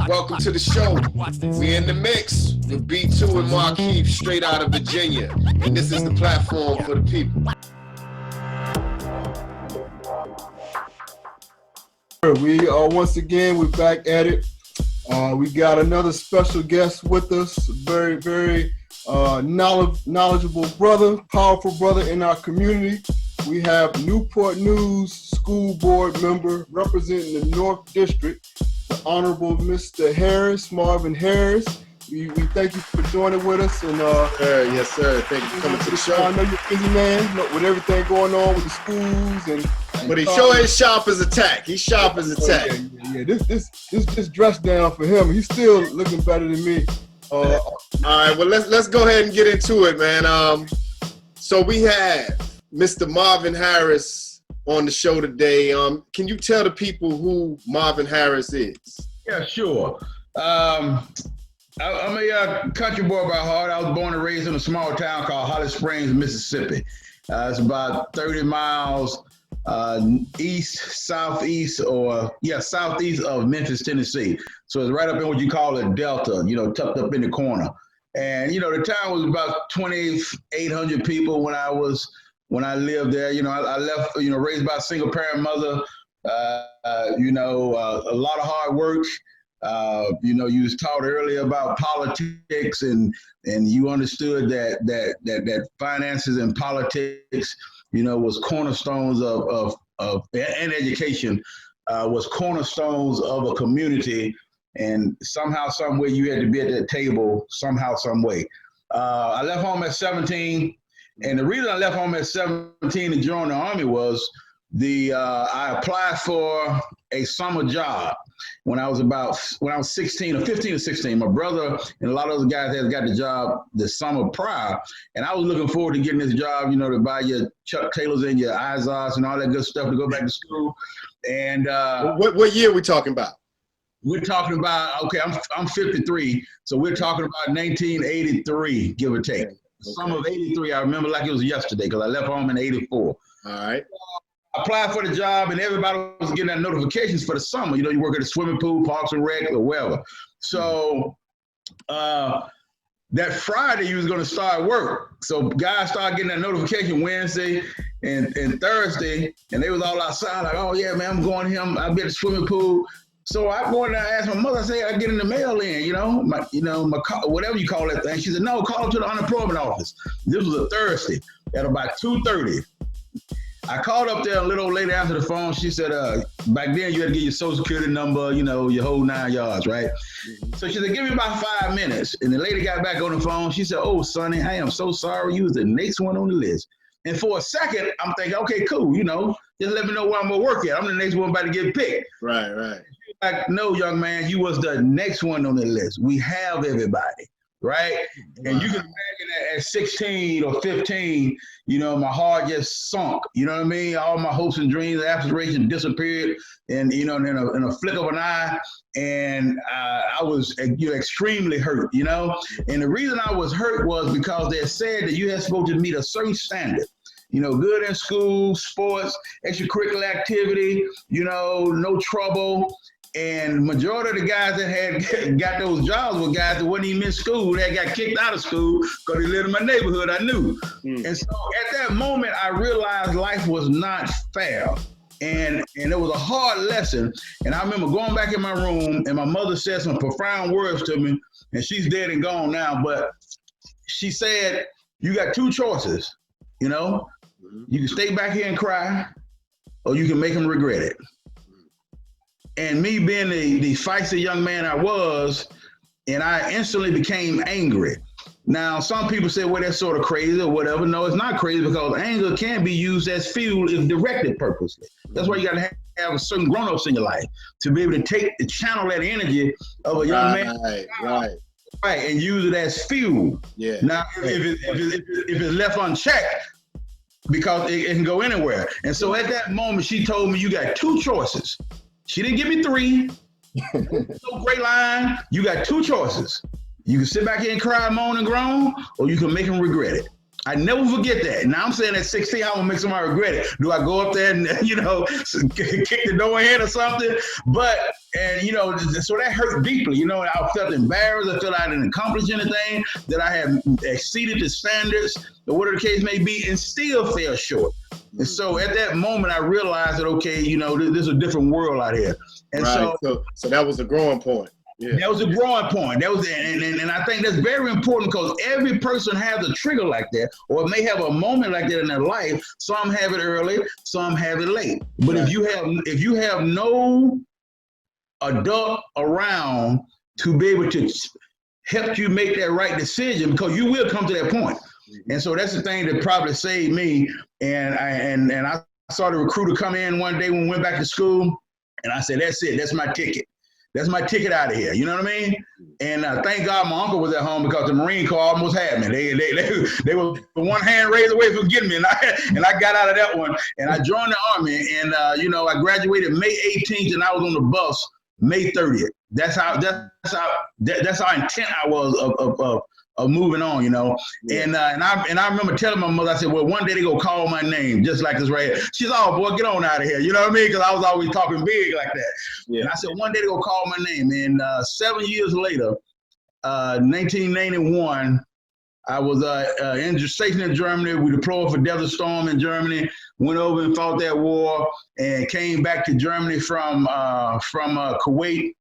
Welcome to the show. We in the mix with B2 and Markeith straight out of Virginia. And this is the platform for the people. We are once again, we're back at it. We got another special guest with us, very knowledgeable brother, powerful brother in our community. We have Newport News School Board member representing the North District, the Honorable Mr. Harris, Marvin Harris. We thank you for joining with us. And Yes, sir. Thank you for coming to the show. I know you're a busy man with everything going on with the schools and but he sure is sharp as a tack. He's sharp as a tack. Yeah. This dress down for him. He's still looking better than me. All right, well let's go ahead and get into it, man. So we have Mr. Marvin Harris on the show today. Can you tell the people who Marvin Harris is? Yeah, sure. I'm a country boy by heart. I was born and raised in a small town called Holly Springs, Mississippi. It's about 30 miles southeast of Memphis, Tennessee. So it's right up in what you call a delta, tucked up in the corner. And, the town was about 2,800 people when I lived there. I left, raised by a single parent mother, a lot of hard work. You was taught earlier about politics and you understood that finances and politics, was cornerstones of and education was cornerstones of a community. And somehow, some way you had to be at that table somehow, some way. I left home at 17. And the reason I left home at 17 and joined the Army was I applied for a summer job when I was 16 or 15 or 16. My brother and a lot of other guys had got the job the summer prior. And I was looking forward to getting this job, to buy your Chuck Taylors and your Izos and all that good stuff to go back to school. And what year are we talking about? We're talking about, okay, I'm 53. So we're talking about 1983, give or take. Okay. Summer of 83, I remember like it was yesterday because I left home in 84. All right. I applied for the job and everybody was getting that notifications for the summer. You work at a swimming pool, parks and rec, or wherever. So that Friday you was going to start work. So guys started getting that notification Wednesday and Thursday, and they was all outside like, oh yeah, man, I'm going here. I'll be at the swimming pool. So I go in there and asked my mother, I say, I get in the mail in, my whatever you call that thing. She said, no, call up to the unemployment office. This was a Thursday at about 2:30. I called up there, a little old lady answered the phone. She said, back then you had to get your social security number, your whole 9 yards, right? Mm-hmm. So she said, give me about 5 minutes. And the lady got back on the phone. She said, oh, Sonny, I am so sorry. You was the next one on the list. And for a second, I'm thinking, okay, cool, just let me know where I'm gonna work at. I'm the next one about to get picked. Right. Like, no, young man, you was the next one on the list. We have everybody, right? Wow. And you can imagine that at 16 or 15, my heart just sunk. You know what I mean? All my hopes and dreams, aspirations disappeared, and in a flick of an eye. And I was, extremely hurt. And the reason I was hurt was because they said that you had supposed to meet a certain standard. Good in school, sports, extracurricular activity. No trouble. And majority of the guys that had got those jobs were guys that wasn't even in school. They got kicked out of school because they lived in my neighborhood. I knew. And so at that moment, I realized life was not fair. And it was a hard lesson. And I remember going back in my room and my mother said some profound words to me, and she's dead and gone now. But she said, you got two choices, You can stay back here and cry, or you can make them regret it. And me being the feisty young man I was, and I instantly became angry. Now, some people say, well, that's sort of crazy or whatever. No, it's not crazy because anger can be used as fuel if directed purposely. That's why you got to have a certain grown-ups in your life to be able to channel that energy of a young man. Right, and use it as fuel. Yeah. Now, if it's left unchecked, because it can go anywhere. And so at that moment, she told me, you got two choices. She didn't give me three. No great line. You got two choices. You can sit back here and cry, moan, and groan, or you can make them regret it. I never forget that. Now I'm saying at 16, I'm gonna make somebody regret it. Do I go up there and kick the door in or something? But so that hurt deeply. I felt embarrassed. I felt I didn't accomplish anything, that I had exceeded the standards, or whatever the case may be, and still fell short. And so at that moment, I realized that there's a different world out here. And right. So that was a growing point. Yeah. That was a growing point. And I think that's very important, because every person has a trigger like that, or may have a moment like that in their life. Some have it early, some have it late. But right. if you have no adult around to be able to help you make that right decision, because you will come to that point. And so that's the thing that probably saved me. And I saw the recruiter come in one day when we went back to school, and I said, that's it. That's my ticket. That's my ticket out of here. You know what I mean? And thank God my uncle was at home, because the Marine Corps almost had me. They were one hand raised away from getting me, and I got out of that one. And I joined the Army, and I graduated May 18th, and I was on the bus May 30th. That's how intent I was of moving on, Yeah. And I remember telling my mother, I said, well, one day they gonna call my name, just like this right here. She's, oh boy, get on out of here. You know what I mean? Because I was always talking big like that. Yeah. And I said, one day they gonna call my name. And 7 years later, 1991, I was stationed in Germany. We deployed for Desert Storm in Germany, went over and fought that war, and came back to Germany from Kuwait.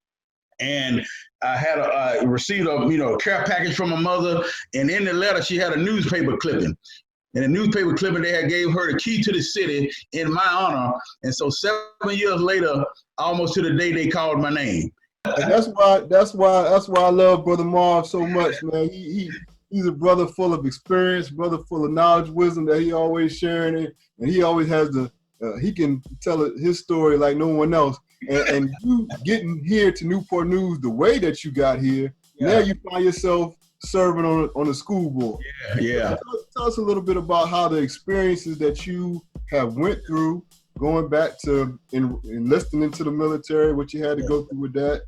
And I had received a care package from my mother, and in the letter she had a newspaper clipping. And the newspaper clipping, they had gave her the key to the city in my honor. And so 7 years later, almost to the day, they called my name. And that's why I love Brother Marv so much, man. He's a brother full of experience, brother full of knowledge, wisdom that he always sharing it, and he always has he can tell his story like no one else. And you getting here to Newport News the way that you got here, now you find yourself serving on the school board. Yeah. Tell us a little bit about how the experiences that you have went through, going back to enlisting into the military, what you had to go through with that,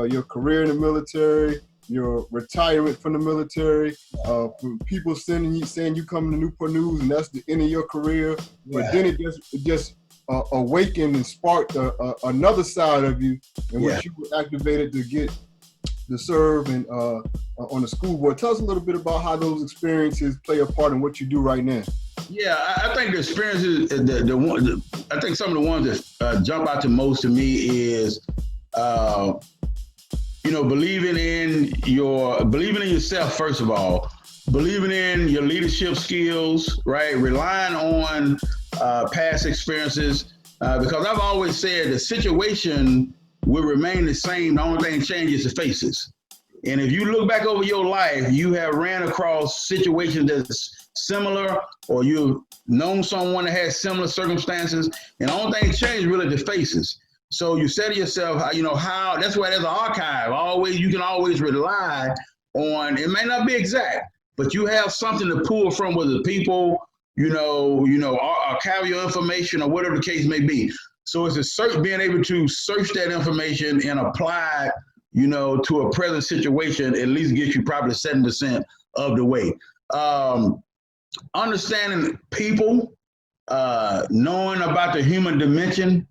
your career in the military, your retirement from the military, people saying you coming to Newport News and that's the end of your career, but then it just awakened and sparked another side of you, and which you were activated to get to serve and on the school board. Tell us a little bit about how those experiences play a part in what you do right now. Yeah, I think the experiences, I think some of the ones that jump out to most to me is, believing in yourself, first of all, believing in your leadership skills, right? Relying on past experiences, because I've always said the situation will remain the same. The only thing changes the faces. And if you look back over your life, you have ran across situations that's similar, or you've known someone that has similar circumstances, and the only thing that changes really the faces. So you say to yourself, how, that's why there's an archive. You can always rely on, it may not be exact, but you have something to pull from, whether people, archive your information or whatever the case may be. So it's being able to search that information and apply, to a present situation, at least gets you probably 7% of the way. Understanding people, knowing about the human dimension,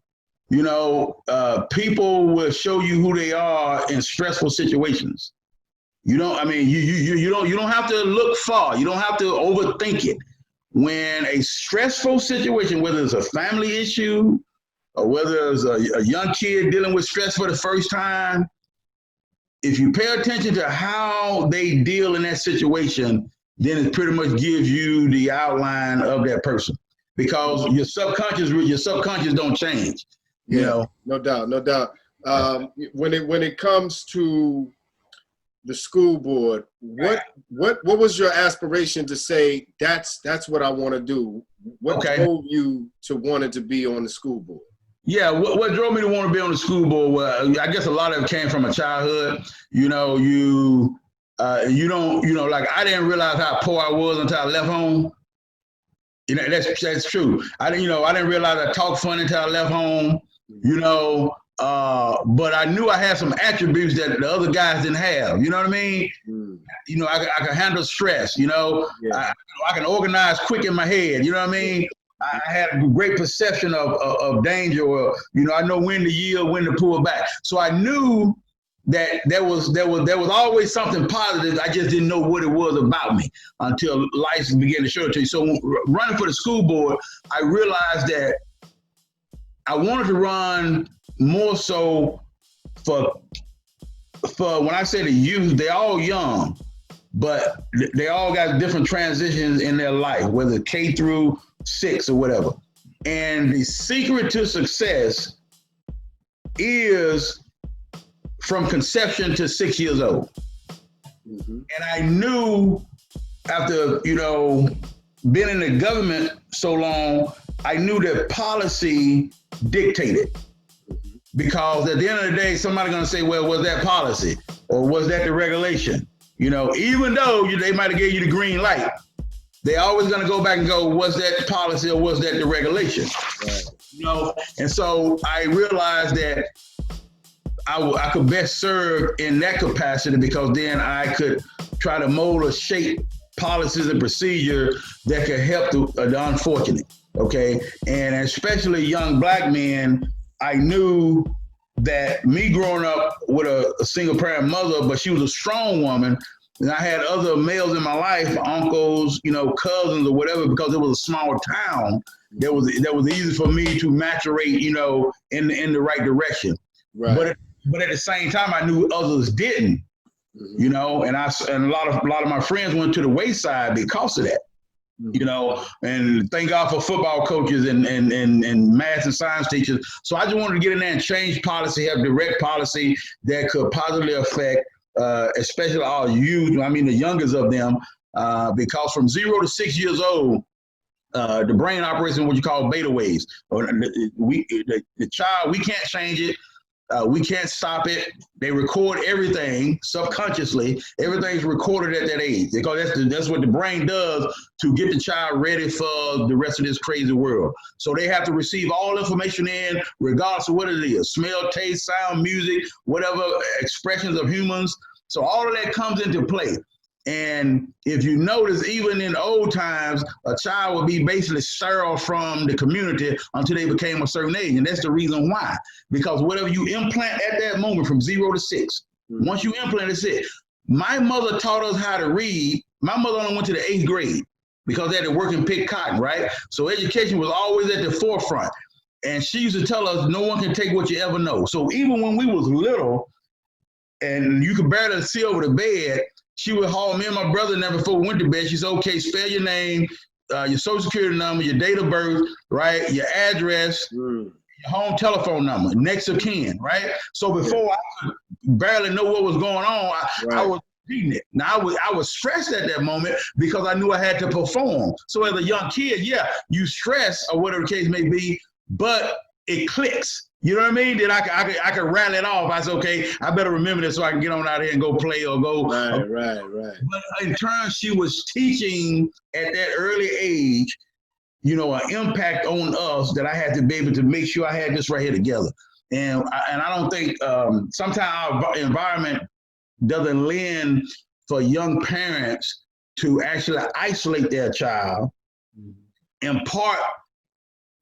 people will show you who they are in stressful situations. You don't have to look far. You don't have to overthink it. When a stressful situation, whether it's a family issue or whether it's a young kid dealing with stress for the first time, if you pay attention to how they deal in that situation, then it pretty much gives you the outline of that person, because your subconscious don't change. No doubt. When it comes to the school board, what was your aspiration to say that's what I want to do? What drove you to wanting to be on the school board? Yeah, what drove me to want to be on the school board was, I guess a lot of it came from a childhood. Like I didn't realize how poor I was until I left home. That's true. I didn't realize I talked funny until I left home. But I knew I had some attributes that the other guys didn't have. You know what I mean? I can handle stress. I can organize quick in my head. You know what I mean? I had a great perception of danger, or I know when to yield, when to pull back. So I knew that there was always something positive. I just didn't know what it was about me until life began to show it to you. So running for the school board, I realized that I wanted to run more so for when I say the youth, they're all young, but they all got different transitions in their life, whether K through 6 or whatever. And the secret to success is from conception to 6 years old. Mm-hmm. And I knew after, being in the government so long, I knew that policy dictated. Mm-hmm. Because at the end of the day, somebody's going to say, well, was that policy or was that the regulation? Even though they might have gave you the green light, they always going to go back and go, was that policy or was that the regulation? Right. And so I realized that I could best serve in that capacity, because then I could try to mold or shape policies and procedure that could help the unfortunate, okay? And especially young Black men, I knew that me growing up with a single parent mother, but she was a strong woman, and I had other males in my life, uncles, cousins or whatever, because it was a small town. That was easy for me to maturate, in the right direction. Right. But at the same time, I knew others didn't, and a lot of my friends went to the wayside because of that, and thank God for football coaches and math and science teachers. So I just wanted to get in there and change policy, have direct policy that could positively affect, especially our youth. I mean, the youngest of them, because from 0 to 6 years old, the brain operates in what you call beta waves. The child, we can't change it. We can't stop it. They record everything subconsciously. Everything's recorded at that age, because that's what the brain does to get the child ready for the rest of this crazy world. So they have to receive all information in, regardless of what it is: smell, taste, sound, music, whatever expressions of humans. So all of that comes into play. And if you notice, even in old times, a child would be basically sterile from the community until they became a certain age. And that's the reason why. Because whatever you implant at that moment from 0 to 6, once you implant it, my mother taught us how to read. My mother only went to the 8th grade because they had to work and pick cotton, right? So education was always at the forefront. And she used to tell us, no one can take what you ever know. So even when we was little and you could barely see over the bed, she would haul me and my brother in there before we went to bed. She said, okay, spell your name, your social security number, your date of birth, right? Your address, your home telephone number, next of kin, right? So before I could barely know what was going on, I was reading it. Now I was stressed at that moment because I knew I had to perform. So as a young kid, you stress or whatever the case may be, but it clicks. You know what I mean? Then I could rattle it off. I said, okay, I better remember this so I can get on out here and go play or go. Right. But in turn, she was teaching at that early age, an impact on us that I had to be able to make sure I had this right here together. And I don't think sometimes our environment doesn't lend for young parents to actually isolate their child, impart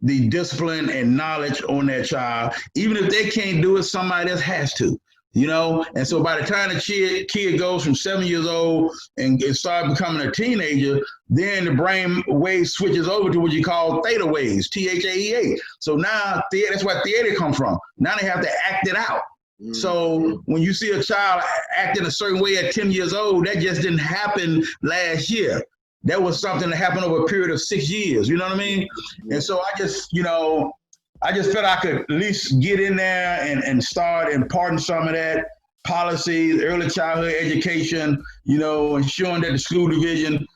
the discipline and knowledge on that child. Even if they can't do it, somebody else has to, And so by the time the kid goes from 7 years old and starts becoming a teenager, then the brain wave switches over to what you call theta waves, THAEA. So now that's where theater comes from. Now they have to act it out. So when you see a child acting a certain way at 10 years old, that just didn't happen last year. That was something that happened over a period of 6 years. You know what I mean? And so I just felt I could at least get in there and start imparting some of that policy, early childhood education, ensuring that the school division,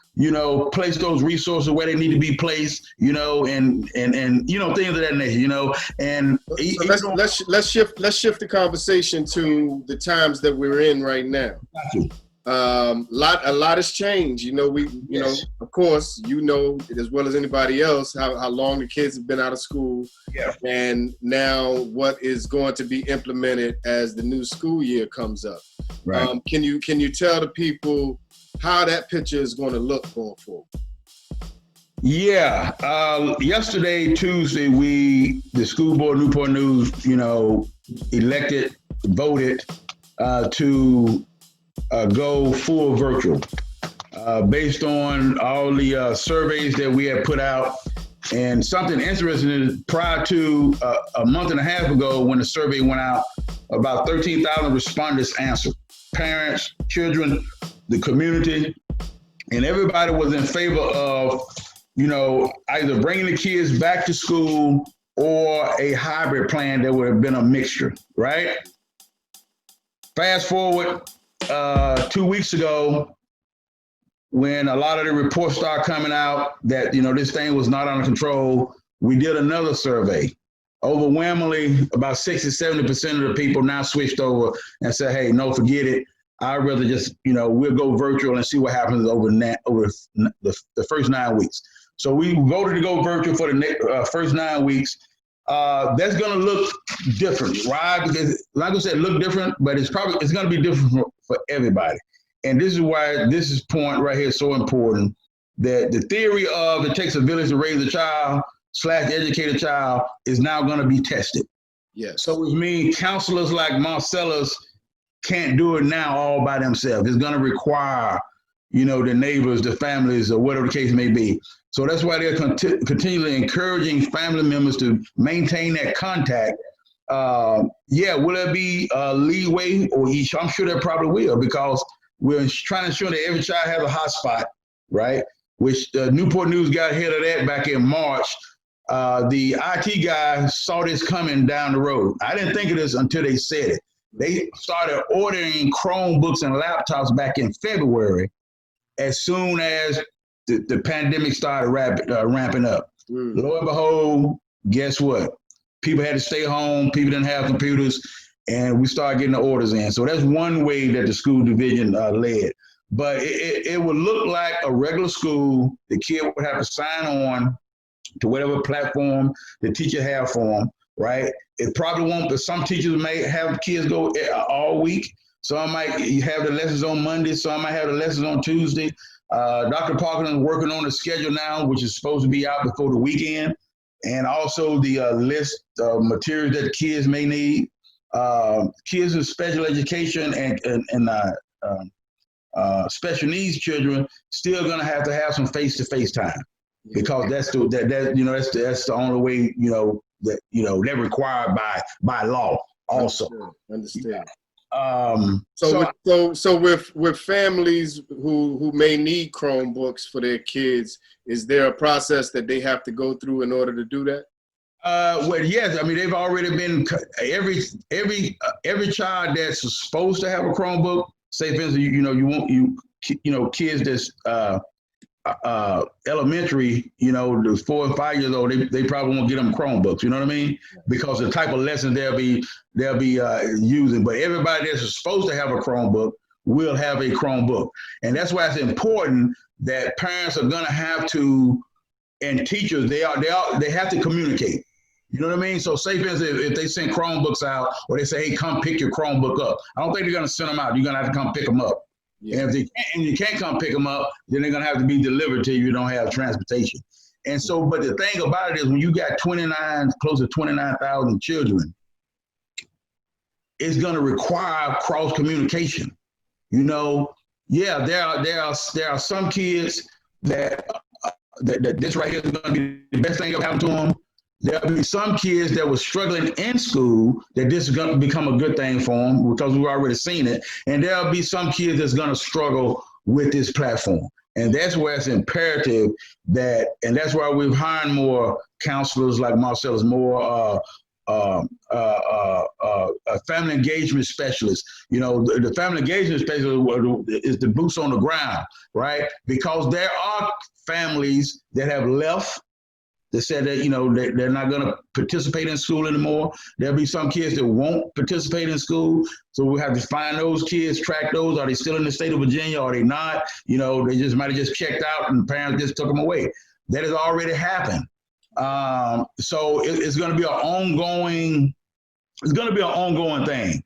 place those resources where they need to be placed, and things of that nature, And so let's shift the conversation to the times that we're in right now. A lot has changed. Of course, as well as anybody else how long the kids have been out of school, and now what is going to be implemented as the new school year comes up. Right. Can you tell the people how that picture is going to look going forward. Yeah. Yesterday, Tuesday, the school board, Newport News, voted to go full virtual based on all the surveys that we had put out. And something interesting is prior to a month and a half ago, when the survey went out, about 13,000 respondents answered. Parents, children, the community, and everybody was in favor of, either bringing the kids back to school or a hybrid plan that would have been a mixture, right? Fast forward 2 weeks ago, when a lot of the reports started coming out that, this thing was not under control, we did another survey. Overwhelmingly, about 60, 70% of the people now switched over and said, hey, no, forget it. I'd rather just, we'll go virtual and see what happens over the first 9 weeks. So we voted to go virtual for the first 9 weeks. That's going to look different, right? Because, like I said, look different, but it's going to be different for everybody. And this is why this point right here is so important, that the theory of it takes a village to raise a child / educate a child is now going to be tested. Yes. So which means counselors like Marcellus can't do it now all by themselves. It's going to require, the neighbors, the families, or whatever the case may be. So that's why they're continually encouraging family members to maintain that contact. Will there be leeway or each? I'm sure there probably will, because we're trying to ensure that every child has a hotspot, right? Which Newport News got ahead of that back in March. The IT guy saw this coming down the road. I didn't think of this until they said it. They started ordering Chromebooks and laptops back in February, as soon as the pandemic started ramping up. Lo and behold, guess what? People had to stay home. People didn't have computers. And we started getting the orders in. So that's one way that the school division led. But it would look like a regular school. The kid would have to sign on to whatever platform the teacher have for them, right? It probably won't, but some teachers may have kids go all week. Some might have the lessons on Monday. Some might have the lessons on Tuesday. Dr. Parkinson is working on the schedule now, which is supposed to be out before the weekend. And also the list of materials that the kids may need. Kids with special education and special needs children still going to have some face-to-face time, because that's the only way they're required by law also. Understand. So with families who may need Chromebooks for their kids, is there a process that they have to go through in order to do that? Well, yes. I mean, they've already been every child that's supposed to have a Chromebook. Say, for instance, kids that's elementary, the 4 and 5 years old, they probably won't get them Chromebooks. You know what I mean? Because the type of lessons they'll be using. But everybody that's supposed to have a Chromebook will have a Chromebook, and that's why it's important that parents are going to have to, and teachers they have to communicate. You know what I mean? So say, for instance, if they send Chromebooks out, or they say, hey, come pick your Chromebook up, I don't think they're going to send them out. You're going to have to come pick them up. Yeah. And if you can't come pick them up, then they're going to have to be delivered to you. You don't have transportation. And so, but the thing about it is, when you got close to 29,000 children, it's going to require cross communication. There are some kids that this right here is going to be the best thing ever happened to them. There'll be some kids that were struggling in school that this is going to become a good thing for them, because we've already seen it. And there'll be some kids that's going to struggle with this platform. And that's where it's imperative and that's why we've hired more counselors like Marcellus, more family engagement specialists. The family engagement specialist is the boots on the ground, right? Because there are families that have left. They said that, they're not going to participate in school anymore. There'll be some kids that won't participate in school. So we have to find those kids, track those. Are they still in the state of Virginia? Are they not? They might have just checked out and the parents just took them away. That has already happened. So it's going to be an ongoing thing.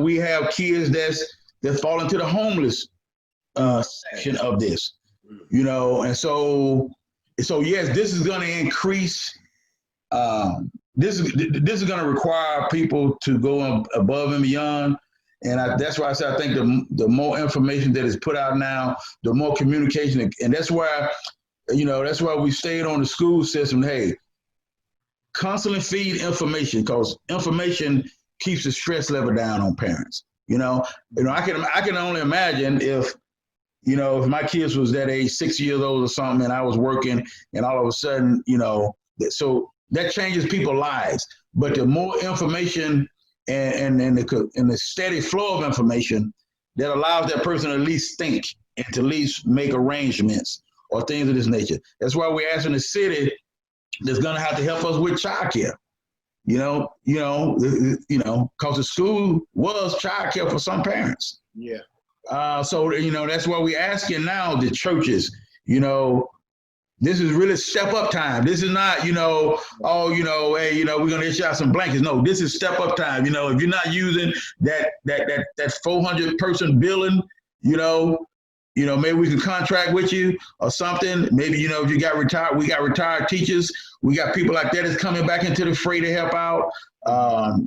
We have kids that fall into the homeless section of this, you know, and so yes, this is going to increase. This is going to require people to go above and beyond, and that's why I said I think the more information that is put out now, the more communication, and that's why, you know, that's why we stayed on the school system. Hey, constantly feed information, because information keeps the stress level down on parents. You know, I can only imagine if my kids was that age, 6 years old or something, and I was working, and all of a sudden, you know, so that changes people's lives. But the more information and the steady flow of information that allows that person to at least think and to at least make arrangements or things of this nature. That's why we're asking the city that's going to have to help us with childcare. Because the school was childcare for some parents. Yeah. So, you know, that's why we're asking now the churches, you know, this is really step up time. This is not, you know, oh, you know, hey, you know, we're going to issue out some blankets. No, this is step up time. You know, if you're not using that 400 person building, you know, maybe we can contract with you or something. Maybe, you know, if you got retired, we got retired teachers. We got people like that that's coming back into the fray to help out. Are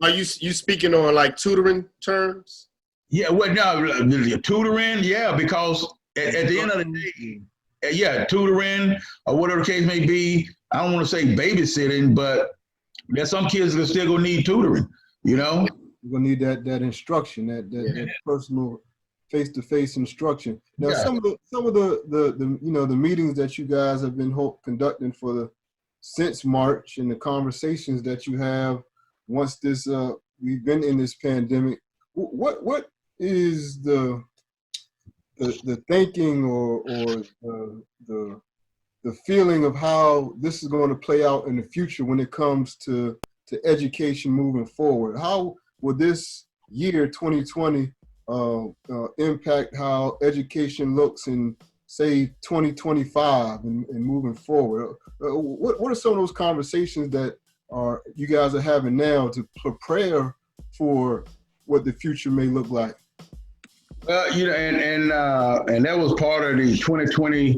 you speaking on like tutoring terms? Yeah, well, no, tutoring, yeah, because at the end of the day, yeah, tutoring or whatever the case may be. I don't want to say babysitting, but there's some kids that still gonna need tutoring. You know, you're gonna need that instruction, that personal face-to-face instruction. Now, some of the you know, the meetings that you guys have been conducting since March, and the conversations that you have once this we've been in this pandemic, what is the thinking or the feeling of how this is going to play out in the future when it comes to education moving forward? How will this year 2020 impact how education looks in, say, 2025 and moving forward? What are some of those conversations that you guys are having now to prepare for what the future may look like? You know, and that was part of the 2020,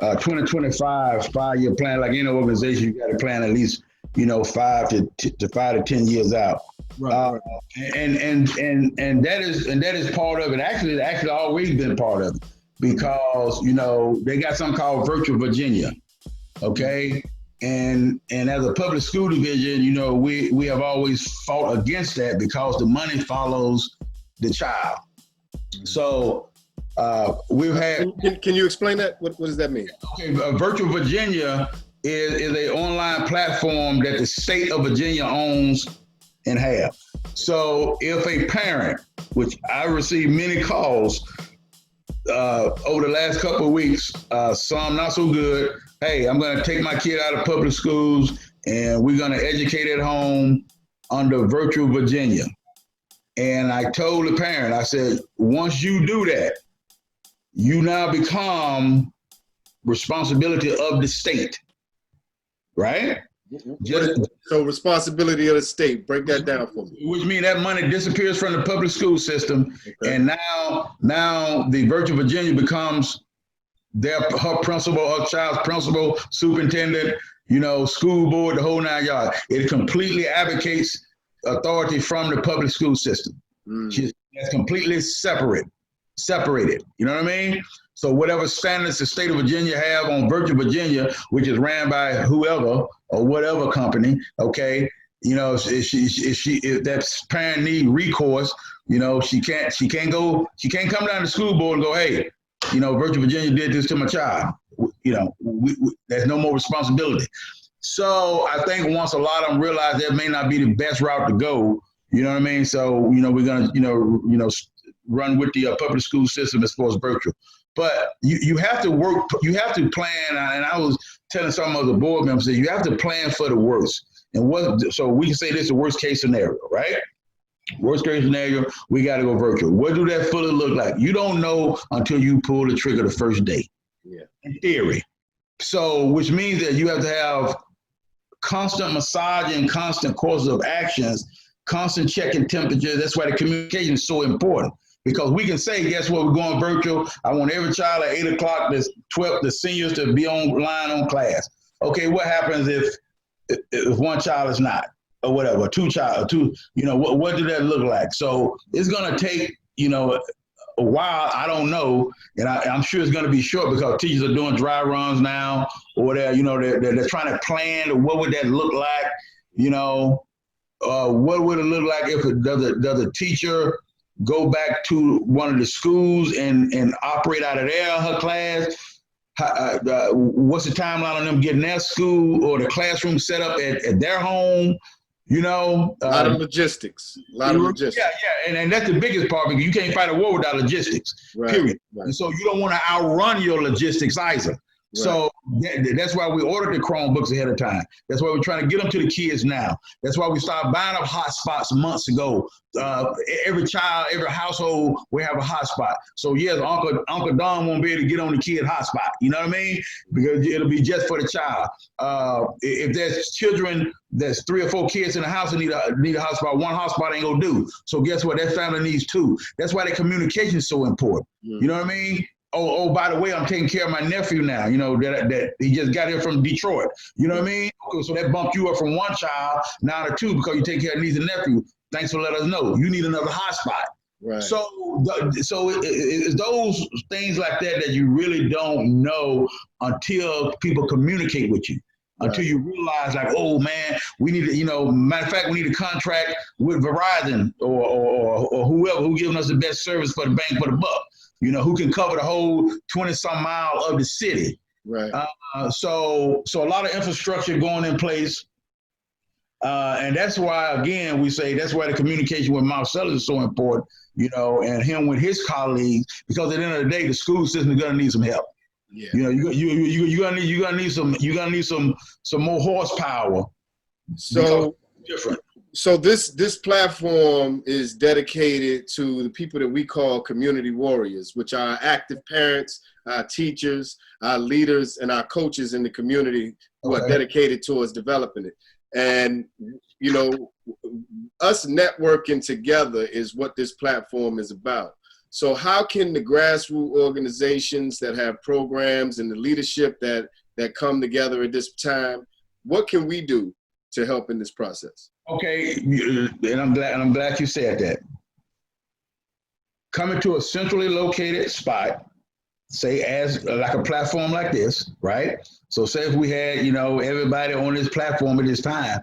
2025 5-year plan. Like any organization, you got to plan at least, you know, 5 to 10 years out. Right. And that is part of it. Actually always been part of it, because, you know, they got something called Virtual Virginia. Okay. And as a public school division, you know, we have always fought against that because the money follows the child. So we've had. Can you explain that? What does that mean? Okay, Virtual Virginia is an online platform that the state of Virginia owns and have. So if a parent, which I received many calls over the last couple of weeks, some not so good. Hey, I'm going to take my kid out of public schools and we're going to educate at home under Virtual Virginia. And I told the parent, I said, once you do that, you now become responsibility of the state, right? So responsibility of the state, break that down for me. Which means that money disappears from the public school system. Okay. And now the Virtual Virginia becomes her principal, her child's principal, superintendent, you know, school board, the whole 9 yards. It completely abdicates authority from the public school system. It's completely separated. You know what I mean? So whatever standards the state of Virginia have on Virtual Virginia, which is ran by whoever or whatever company, okay, you know, if that parent need recourse, you know, she can't come down to the school board and go, hey, you know, Virtual Virginia did this to my child. You know, there's no more responsibility. So I think once a lot of them realize that may not be the best route to go, you know what I mean? So, you know, we're going to, you know, run with the public school system as far as virtual. But you have to work, you have to plan. And I was telling some of the board members that you have to plan for the worst. And so we can say this is the worst case scenario, right? Worst case scenario, we got to go virtual. What do that fully look like? You don't know until you pull the trigger the first day, in theory. So, which means that you have to have constant massaging, constant course of actions, constant checking temperature. That's why the communication is so important. Because we can say, guess what, we're going virtual. I want every child at 8 o'clock, the seniors to be online on class. Okay, what happens if one child is not, or whatever, two, what did that look like? So it's going to take, a while, I don't know, and I'm sure it's going to be short because teachers are doing dry runs now or whatever. They're trying to plan what would that look like. What would it look like if does a teacher go back to one of the schools and operate out of her class? What's the timeline on them getting their school or the classroom set up at their home? A lot of logistics. Yeah, and that's the biggest part because you can't fight a war without logistics, period. Right. And so you don't want to outrun your logistics either. Right. So that's why we ordered the Chromebooks ahead of time. That's why we're trying to get them to the kids now. That's why we started buying up hotspots months ago. Every child, every household, we have a hotspot. So yes, Uncle Don won't be able to get on the kid hotspot. You know what I mean? Because it'll be just for the child. If there's children, there's 3 or 4 kids in the house and need a hotspot. One hotspot ain't gonna do. So guess what? That family needs 2. That's why the communication is so important. You know what I mean? Oh, by the way, I'm taking care of my nephew now, that he just got here from Detroit. You know what I mean? Okay, so that bumped you up from 1 child now to 2 because you take care of niece and nephew. Thanks for letting us know. You need another hotspot. Right. So it's those things like that you really don't know until people communicate with you. Until you realize, like, oh man, we need to, matter of fact, we need a contract with Verizon or whoever who giving us the best service for the bang for the buck. Who can cover the whole 20-some mile of the city. Right. So a lot of infrastructure going in place. And that's why, again, we say that's why the communication with Marcellus is so important, and him with his colleagues, because at the end of the day, the school system is going to need some help. Yeah. You're gonna need some more horsepower. So different. So this platform is dedicated to the people that we call community warriors, which are active parents, our teachers, our leaders, and our coaches in the community who are dedicated towards developing it. And, us networking together is what this platform is about. So how can the grassroots organizations that have programs and the leadership that come together at this time, what can we do to help in this process? Okay, and I'm glad you said that. Coming to a centrally located spot, say as like a platform like this, right? So say if we had, everybody on this platform at this time,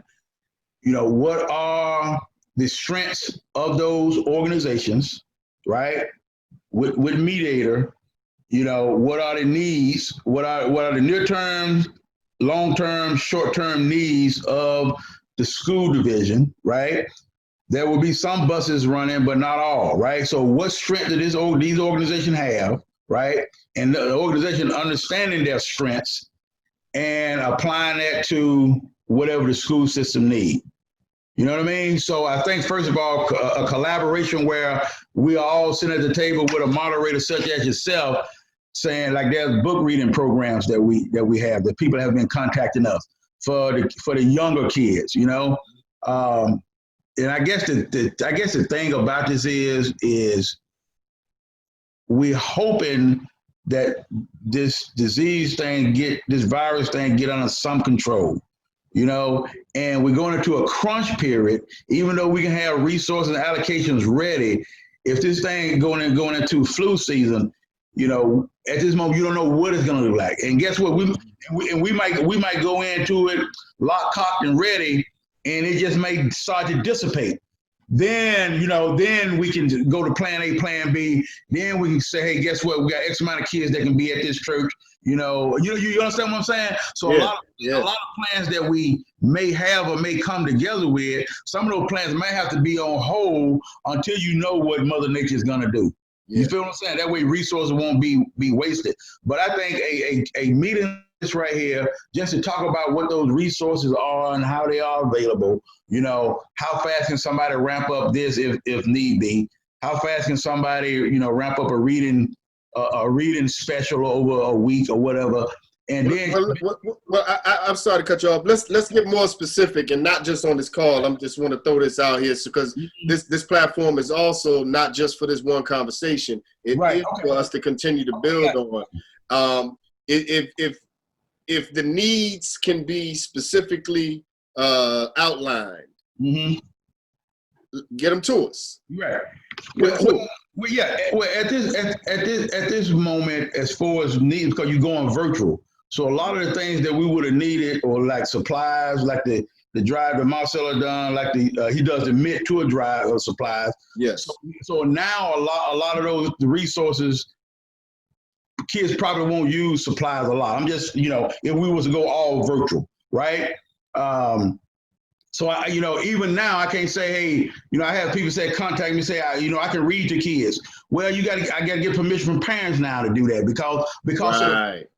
what are the strengths of those organizations, right? With Mediator, what are the needs? What are the near-term, long-term, short-term needs of the school division, right? There will be some buses running, but not all, right? So what strength do these organizations have, right? And the organization understanding their strengths and applying that to whatever the school system needs. You know what I mean? So I think, first of all, a collaboration where we are all sitting at the table with a moderator such as yourself, saying like there's book reading programs that we have, that people have been contacting us for the younger kids, And I guess the thing about this is we're hoping that this virus thing get under some control. And we're going into a crunch period, even though we can have resources and allocations ready. If this thing going into flu season, at this moment, you don't know what it's going to look like. And guess what? We might go into it locked, cocked, and ready, and it just may start to dissipate. Then, then we can go to plan A, plan B. Then we can say, hey, guess what? We got X amount of kids that can be at this church. You understand what I'm saying? So a lot of plans that we may have or may come together with, some of those plans may have to be on hold until you know what Mother Nature is going to do. Yeah. You feel what I'm saying? That way resources won't be wasted. But I think a meeting this right here, just to talk about what those resources are and how they are available, how fast can somebody ramp up this if need be? How fast can somebody, ramp up a reading special over a week or whatever? And then, I'm sorry to cut you off. Let's get more specific, and not just on this call. I'm just want to throw this out here because this platform is also not just for this one conversation. It is for us to continue to build on. If the needs can be specifically outlined, get them to us. Right. Well, at this moment, as far as needs, because you're going virtual, so a lot of the things that we would have needed, or like supplies, like the drive that Marcelo done, like he does the mid tour drive of supplies. Yes. So now a lot of the resources, kids probably won't use supplies a lot. I'm just, if we was to go all virtual, right? So I, even now I can't say, hey, I have people say, contact me, say, I can read to kids. Well, I gotta get permission from parents now to do that because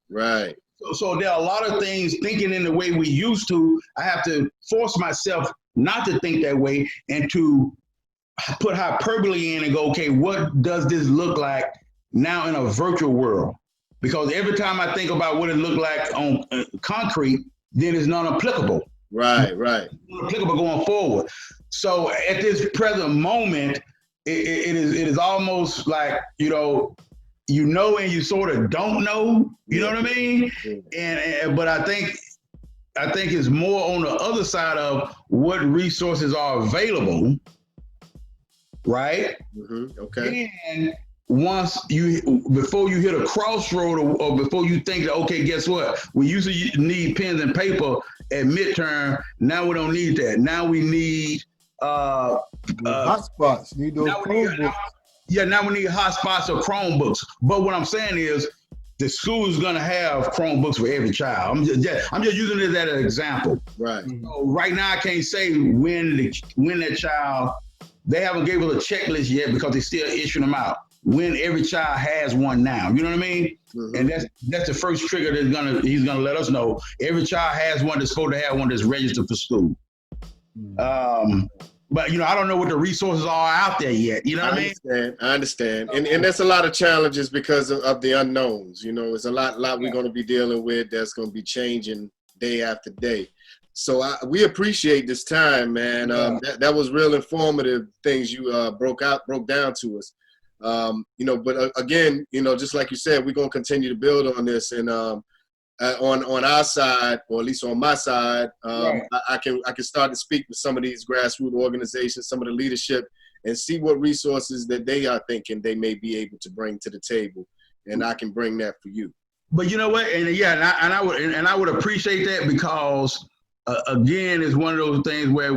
right. So there are a lot of things thinking in the way we used to. I have to force myself not to think that way and to put hyperbole in and go, okay, what does this look like now in a virtual world? Because every time I think about what it looked like on concrete, then it's not applicable. Right. Applicable going forward. So at this present moment, it is almost like and you sort of don't know. You know what I mean? And but I think it's more on the other side of what resources are available, right? Okay. And before you hit a crossroad or before you think that, okay, guess what? We used to need pens and paper at midterm. Now we don't need that. Now we need hotspots. Need those Chromebooks. Now we need hotspots or Chromebooks. But what I'm saying is the school is going to have Chromebooks for every child. I'm just using it as an example. Right. So right now I can't say when that child, they haven't gave us a checklist yet because they're still issuing them out. When every child has one now, you know what I mean? And that's the first trigger he's gonna let us know. Every child has one that's supposed to have one that's registered for school. But I don't know what the resources are out there yet. You know what I mean? I understand. And there's a lot of challenges because of the unknowns. It's a lot we're gonna be dealing with that's gonna be changing day after day. So we appreciate this time, man. That was real informative things you broke down to us. But again, just like you said, we're gonna continue to build on this, and on our side, or at least on my side, I can start to speak with some of these grassroots organizations, some of the leadership, and see what resources that they are thinking they may be able to bring to the table, and I can bring that for you. But you know what? And I would appreciate that because again, it's one of those things where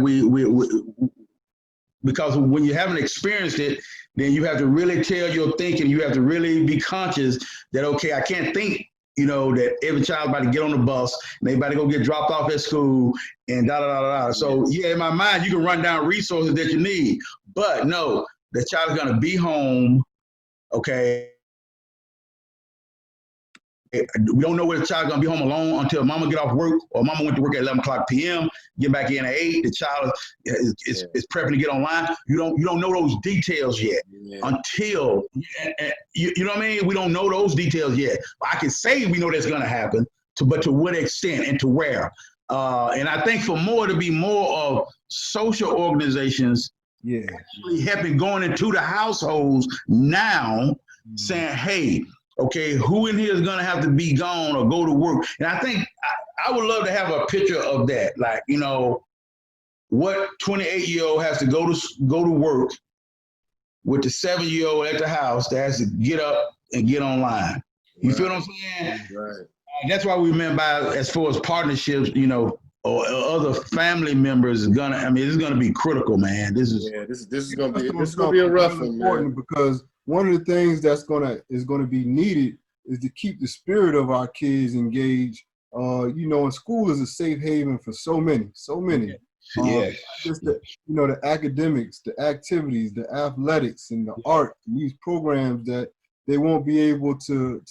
because when you haven't experienced it, then you have to really tell your thinking. You have to really be conscious that, okay, I can't think, that every child's about to get on the bus and they about to go get dropped off at school and da-da-da-da. So, in my mind, you can run down resources that you need. But no, the child is going to be home, okay? We don't know where the child's gonna be home alone until mama get off work or mama went to work at 11 o'clock p.m., get back in at 8. The child is prepping to get online. You don't know those details yet until, you know what I mean? We don't know those details yet. I can say we know that's gonna happen, but to what extent and to where? And I think for to be more of social organizations actually helping going into the households now saying, hey, okay, who in here is going to have to be gone or go to work? And I think I would love to have a picture of that. Like, what 28-year-old has to go to work with the 7-year-old at the house that has to get up and get online. You feel what I'm saying? Right. That's why we meant by, as far as partnerships, or other family members it's gonna be critical, man. This is gonna be a rough one, man. Because one of the things is gonna be needed is to keep the spirit of our kids engaged. And school is a safe haven for so many. Just the academics, the activities, the athletics, and the art, and these programs that they won't be able to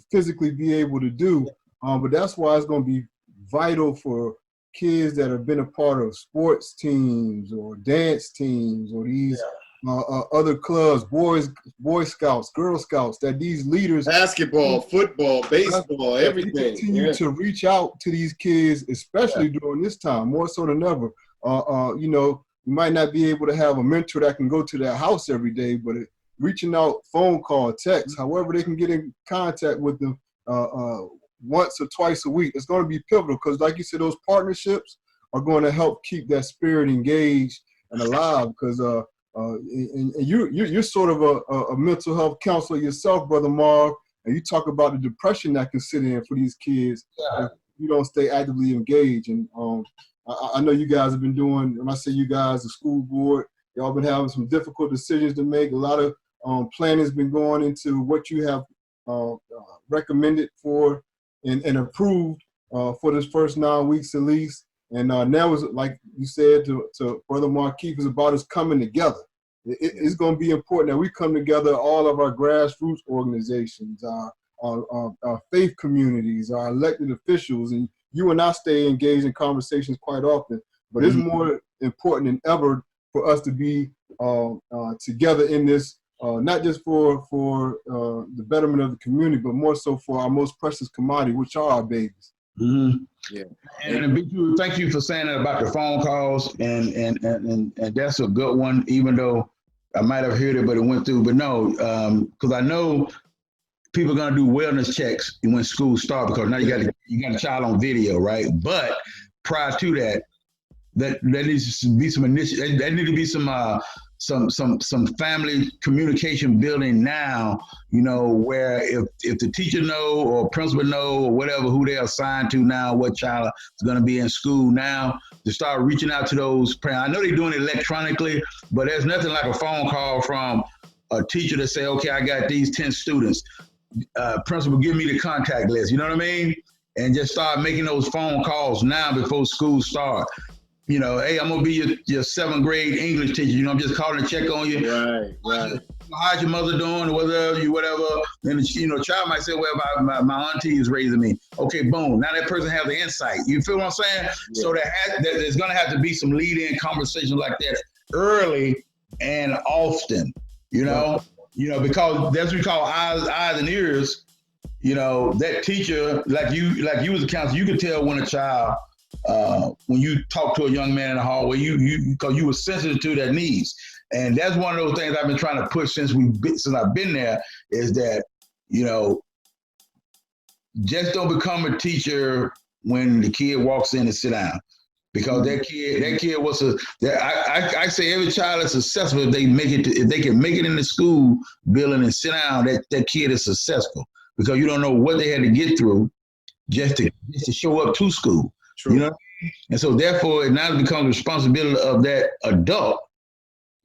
physically be able to do. But that's why it's going to be vital for kids that have been a part of sports teams or dance teams or these other clubs, Boy Scouts, Girl Scouts, that these leaders, basketball, football, baseball, everything, they continue to reach out to these kids, especially during this time, more so than ever. You know, you might not be able to have a mentor that can go to their house every day, but reaching out, phone call, text, however they can get in contact with them once or twice a week, it's going to be pivotal, because like you said, those partnerships are going to help keep that spirit engaged and alive, because and you're sort of a mental health counselor yourself, Brother Marv, and you talk about the depression that can sit in for these kids if you don't stay actively engaged. And I know you guys have been doing, when I say you guys, the school board, y'all been having some difficult decisions to make. A lot of planning has been going into what you have recommended for and approved for this first 9 weeks at least. And now, is like you said to Brother Markeith, is about us coming together. It's going to be important that we come together, all of our grassroots organizations, our faith communities, our elected officials, and you and I stay engaged in conversations quite often. But it's more important than ever for us to be together in this, not just for the betterment of the community, but more so for our most precious commodity, which are our babies. Yeah. And B2, thank you for saying that about the phone calls, and that's a good one, even though I might have heard it, but it went through. But no, because I know people are gonna do wellness checks when school starts, because now you got a child on video, right? But prior to that, there needs to be some initiative. There need to be some family communication building now, you know, where if the teacher know or principal know or whatever, who they're assigned to now, what child is going to be in school now, to start reaching out to those parents. I know they're doing it electronically, but there's nothing like a phone call from a teacher to say, okay, I got these 10 students. Principal, give me the contact list. You know what I mean? And just start making those phone calls now before school starts. You know, hey, I'm gonna be your 7th grade English teacher. You know, I'm just calling to check on you. Right. How's your mother doing? Or whatever. And you know, child might say, well, my auntie is raising me. Okay, boom. Now that person has the insight. You feel what I'm saying? Yeah. So there's gonna have to be some lead-in conversations like that early and often. You know, because that's what we call eyes and ears. You know, that teacher, like you as a counselor, you could tell when a child. When you talk to a young man in the hallway, because you were sensitive to their needs, and that's one of those things I've been trying to push since I've been there, is that, you know, just don't become a teacher when the kid walks in and sit down, because that kid was I say every child is successful if they can make it in the school building and sit down. That kid is successful, because you don't know what they had to get through just to show up to school. True. You know, and so therefore it now becomes responsibility of that adult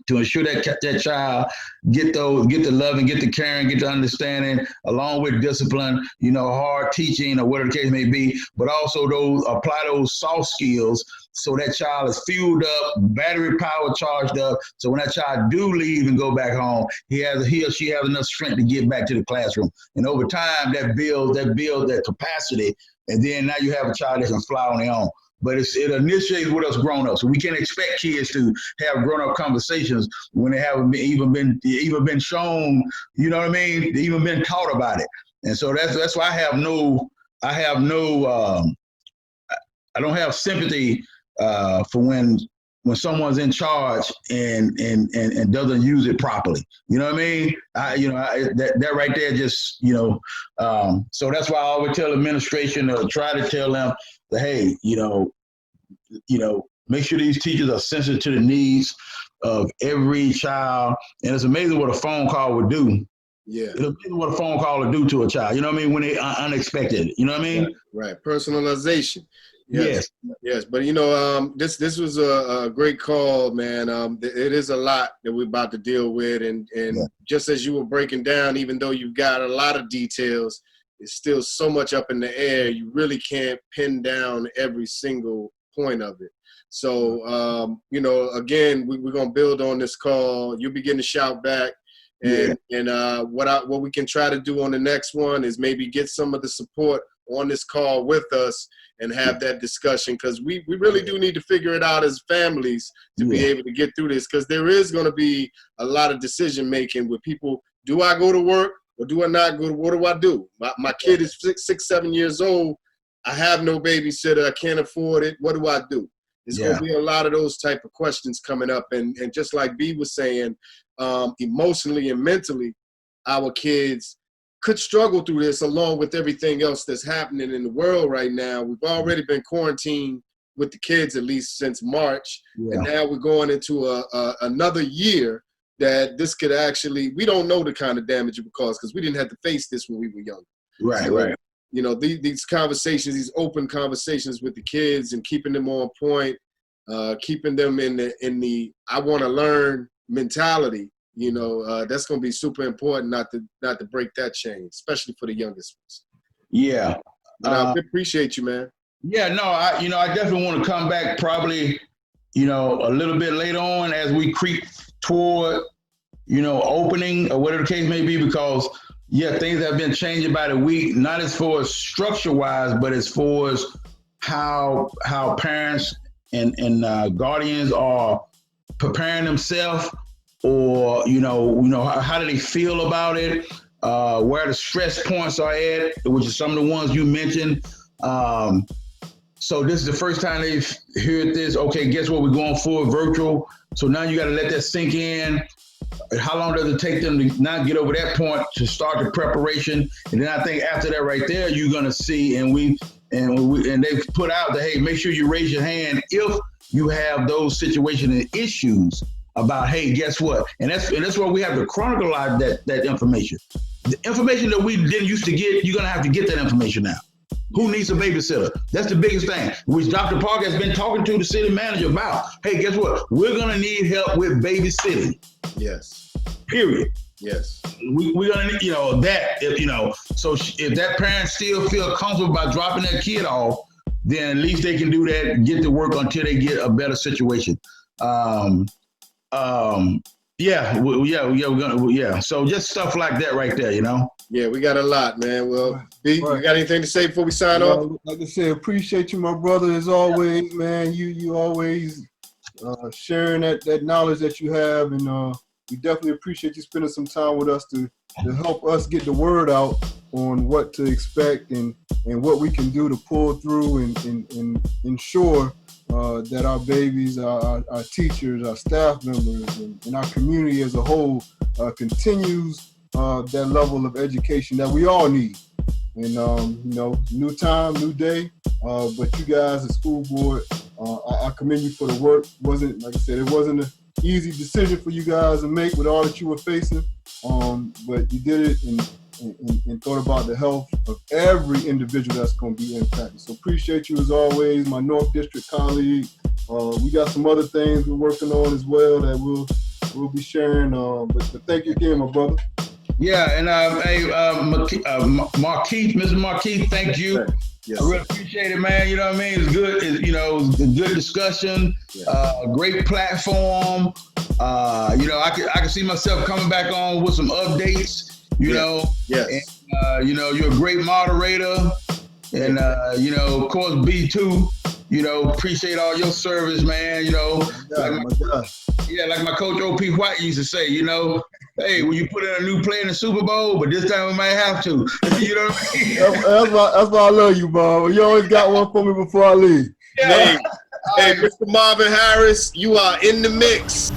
to ensure that child get the love and get the caring, get the understanding, along with discipline, you know, hard teaching or whatever the case may be, but also apply those soft skills so that child is fueled up, battery power charged up. So when that child do leave and go back home, he or she has enough strength to get back to the classroom. And over time, that builds that capacity. And then now you have a child that can fly on their own. But it initiates with us grown-ups. So we can't expect kids to have grown-up conversations when they haven't even been shown, you know what I mean? They even been taught about it. And so that's why I don't have sympathy for when someone's in charge and doesn't use it properly. You know what I mean? That right there just, you know, so that's why I always tell administration, or try to tell them that, hey, you know, make sure these teachers are sensitive to the needs of every child. And it's amazing what a phone call would do. Yeah. It's amazing what a phone call would do to a child. You know what I mean? When they are unexpected. You know what I mean? Right. Personalization. Yes. But you know, this was a great call, man. It is a lot that we're about to deal with, and just as you were breaking down, even though you've got a lot of details, it's still so much up in the air. You really can't pin down every single point of it. So, you know, again, we're gonna build on this call. You'll begin to shout back. And what we can try to do on the next one is maybe get some of the support on this call with us and have that discussion, because we really do need to figure it out as families to be able to get through this, because there is going to be a lot of decision making with people. Do I go to work or do I not go to work? What do I do? My kid is 6, 7 years old. I have no babysitter. I can't afford it. What do I do? There's going to be a lot of those type of questions coming up. And just like B was saying, emotionally and mentally, our kids could struggle through this along with everything else that's happening in the world right now. We've already been quarantined with the kids at least since March. And now we're going into another year that this could actually, we don't know the kind of damage it would cause because we didn't have to face this when we were young. Right. You know, these conversations, these open conversations with the kids and keeping them on point, keeping them in the I want to learn mentality, you know, that's going to be super important not to break that chain, especially for the youngest ones. Yeah. But I appreciate you, man. Yeah, no, I definitely want to come back probably, you know, a little bit later on as we creep toward, you know, opening or whatever the case may be, because things have been changing by the week, not as far as structure wise, but as far as how parents and guardians are preparing themselves, or, you know, how do they feel about it, where the stress points are at, which is some of the ones you mentioned. So this is the first time they've heard this. Okay, guess what? We're going forward virtual. So now you got to let that sink in. How long does it take them to not get over that point to start the preparation? And then I think after that right there, you're going to see, and they've put out that, hey, make sure you raise your hand if you have those situations and issues about, hey, guess what? And that's where we have to chronicleize that information. The information that we didn't used to get, you're going to have to get that information now. Who needs a babysitter? That's the biggest thing, which Dr. Park has been talking to the city manager about. Hey, guess what? We're going to need help with babysitting. Yes. Period. Yes. We're going to need, so if that parent still feel comfortable about dropping that kid off, then at least they can do that and get to work until they get a better situation. We're gonna. So just stuff like that right there, you know? Yeah, we got a lot, man. Well, B, you got anything to say before we sign off? Like I said, appreciate you, my brother, as always, man. You always sharing that knowledge that you have, and we definitely appreciate you spending some time with us to help us get the word out on what to expect and what we can do to pull through and ensure that our babies, our teachers, our staff members, and our community as a whole continues that level of education that we all need. And, new time, new day, but you guys, the school board, I commend you for the work. Like I said, it wasn't an easy decision for you guys to make with all that you were facing, but you did it and thought about the health of every individual that's going to be impacted. So appreciate you as always, my North District colleague. We got some other things we're working on as well that we'll be sharing. But thank you again, my brother. Yeah, and Markeith, Mr. Markeith, thank you. Yes. I really appreciate it, man. You know what I mean? It's good. It was a good discussion. Great platform. I can see myself coming back on with some updates. You know. Yes. And, you're a great moderator, and of course B2. Appreciate all your service, man. Like my coach O.P. White used to say, hey, when you put in a new play in the Super Bowl, but this time we might have to. You know what I mean? That's why I love you, Bob. You always got one for me before I leave. Yeah. Hey, Mr. Marvin Harris, you are in the mix.